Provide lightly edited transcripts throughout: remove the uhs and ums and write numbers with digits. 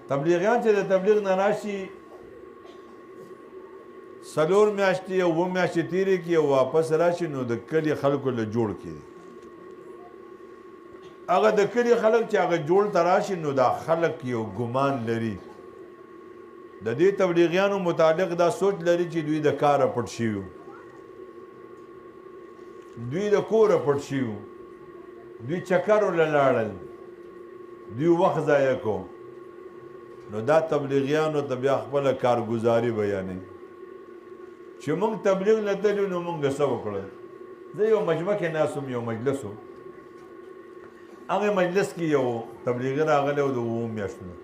تبلیغیان چې د تبلیغ نه راشي 4 میاشتې او 7 میاشتې تېرې کړي او واپس راشي نو د کلي خلکو له جوړ کړي هغه د کلي خلک چې هغه جوړ ته راشي نو دا خلک یو ګمان لري د دې تبلیغیانو متعلق دا سوچ لري چې دوی د کاره پټ شوي دوی د کوره پټ شوي دوی چکرو له لاړل دوی وخت ضایع کو نو دا تبلیغیانو ته بیا خپله کارګزاري بیانوي چې موږ تبلیغ نه تللو نو موږ څه وکړل زه یو مجمع کې ناست وم یو مجلس و هغه مجلس کې یو تبلیغي راغلی و د 7 میاشتو نه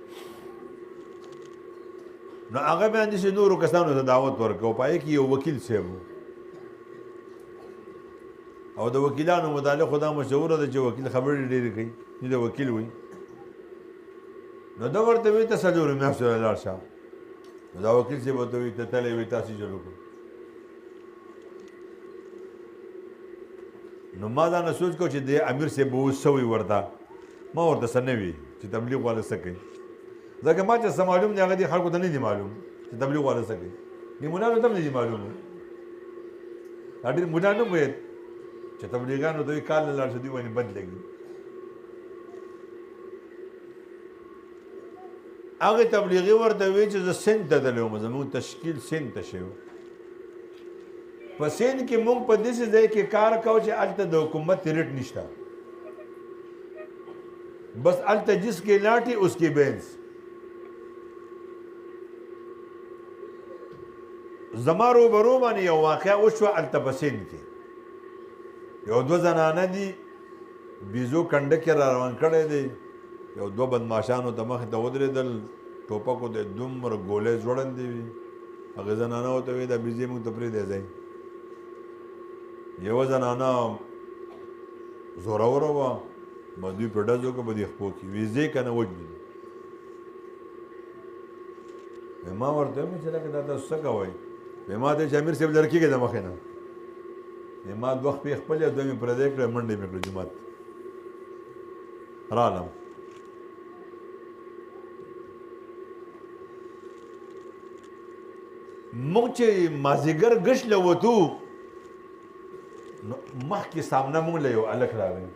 نو هغه بیا همداسې نورو کسانو ته دعوت ورکړ په هغې کې یو وکیل صاحب و او د وکیلانو متعلق خو دا مشهوره ده چې وکیل خبرې ډېرې کوي دې د وکیل وایي نو دا ورته وایي ته 4 میاشتو ته لاړ شه نو دا وکیل صاحب ورته وایي ته تللی وایي تاسې چلو کړو نو ما دا نه سوچ کو چې د امیر صاحب به اوس څه وایي ورته ما ورته څه نه وي چې تبلیغ والا څه کوي ځکه ما چې څه معلوم دی هغه دې خلکو ته نه دي معلوم چې تبلیغ والا څه کوي دې ملانو ته هم نه دي معلوم دا ډېر ملا نه ویل چې تبلیغیانو ته یې کال نه لاړ شو دوی باندې بد لګي هغې تبلیغي ورته وایي چې زه سند ته تللی وم زموږ تشکیل سند ته شوی په سند کې موږ په داسې ځای کې کار کوو چې هلته د حکومت ریټ نشته بس هلته جس کې لاټي اس کې بینس زما روبرو باندې یو واقعه وشوه هلته په سند کې یو 2 زنانه دي بیزو کنډه کې را روان کړی دی یو 2 بدماشانو ته مخې ته ودرېدل ټوپکو ته دومره ګولۍ ځوړندې وي هغې زنانه ورته وایي دا بیزې موږ ته پرېږدی ځئ یوه زنانه زوروره وه به دوی په ډز وکړه به دې خپو کړي وایي ځئ که نه وجني ما ورته ویل چې لکه دا تاسو څه کوئ ما ته چې امیر صاحب لرې کېږي د مخې نه ما 2 خپې خپلې او 2 مې پردی کړې منډې مې کړې جومات رالم موږ چې مازدیګر ګشت له وتو نو مخکې سامنے موږ له یو هلک راغی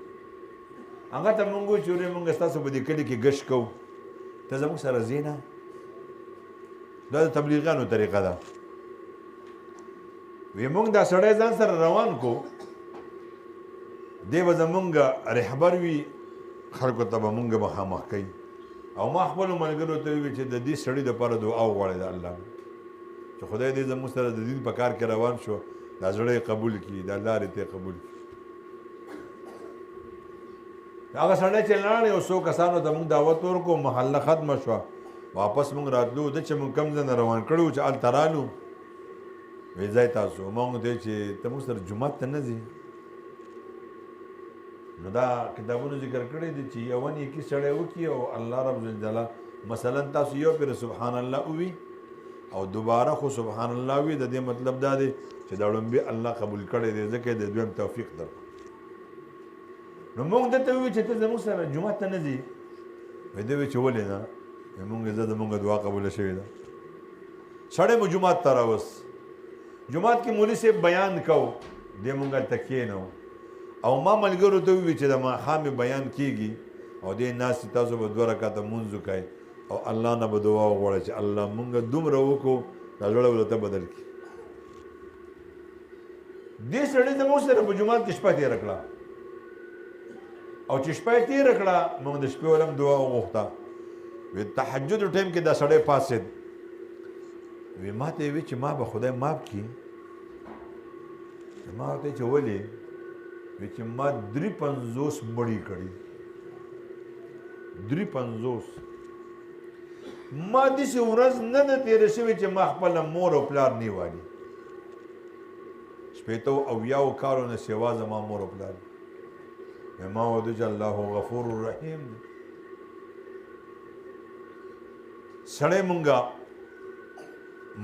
هغه ته موږ وویل چې ورې موږ ستاسو په دې کلي کې ګشت کوو ته زموږ سره ځې نه دا د تبلیغیانو طریقه ده وی موږ دا سړی ځان سره روان کو دی به زموږ رهبر وي خلکو ته به موږ مخامخ کوي او ما خپلو ملګرو ته وویل چې د دې سړي دپاره دعا وغواړئ د الله چې خدای دې زموږ سره د دین په کار کې روان شو دا زړه یې قبول کړي دا لارې ته یې قبول کړي هغه سړی چې لاړ یو 100 کسانو ته موږ دعوت ورکړو محله ختمه شوه واپس موږ راتلو ده چې موږ کوم ځای نه روان کړي وو چې هلته رالو وی ځای تاسو ما ورته ویل چې ته موږ سره جومات ته نه ځې نو دا کتابونو ذکر کړی دی چې یو نیکي سړی وکړي او الله رب الجلاله مثلا تاسو یو پرې سبحان الله ووي او دوباره خو سبحان الله وي د دې مطلب دا دی چې دا لومبي الله قبول کړی دی ځکه د دویم توفیق درکړو نو موږ دته وویل چې ته زموږ سره جومات ته نه ځې وی دی وی چې ولې نه موږ زه زموږ دعا قبوله شوې ده سړی مو جومات ته راوست جومات کې مولوي صاحب بیان کو دی موږ هلته کښېنو او ما ملګرو ته وویل چې د ماښامې بیان کېږي او دې ناستې تاسو به 2 رکعته لمونځ وکئ او الله نه به دعا وغواړئ چې الله موږ دومره وکړو دا زړه ولته بدل کړي دې سړي زموږ سره په جومات کې شپه تېره کړه او چې شپه یې تېره کړه موږ د شپې ولم دعا وغوښته وی تهجد ټایم کې دا سړی پاڅېد وی ما ته یې وی چې ما به خدای معاف کړي ما ورته چې ولې وی چې ما 53 مړي کړي 53 ما داسې ورځ نه ده تېره شوې چې ما خپله مور او پلار نه والي 80 کالو نه سوا زما مور او پلار ما ورته چې الله غفور رحیم دی سړی مونږه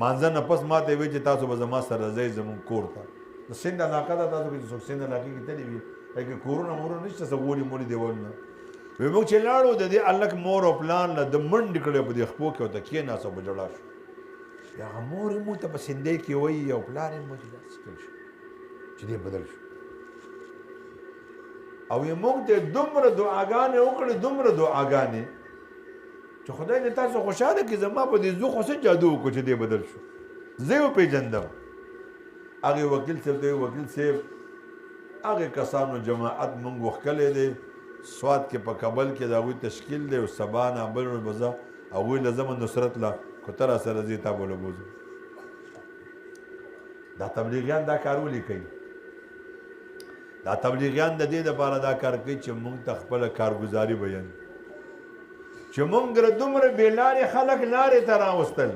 مانځه نه پس ما ته وی چې تاسو به زما سره ځئ زموږ کور ته د سند علاقه ده تاسو کې څوک سند علاقې کې تللی وي پکې کورونه مورونه نشته څه غولي مولي دیوالونه وی موږ چې لاړو د دې هلک مور او پلان له د منډې کړی په دې خپو کې ورته کېناست او په ژړا شو بیا هغه مور یې موږ ته په سندۍ کې وایي او پلار یې موږ ته داسې کړی شو چې دی بدل شو او یې موږ ته دومره دعاګانې وکړې دومره دعاګانې چې خدای دې تاسو خوشحاله کړي زما په دې زو خو څه جادو وکړو چې دی بدل شو زه یې وپېژندم هغې وکیل صاحب ته وکیل صاحب هغې کسانو جماعت موږ وښکلی دی سوات کې په کابل کې د هغوی تشکیل دی او سبا نه بل ورځ به زه هغوی له ځمه نصرت له خو ته راسره ځې تا به ولبوځم دا تبلیغیان دا کار ولې کوي دا تبلیغیان د دې دپاره دا کار کوي چې موږ ته خپله کارګزاري بیان چې موږ دومره بې لارې خلک لارې ته راوستل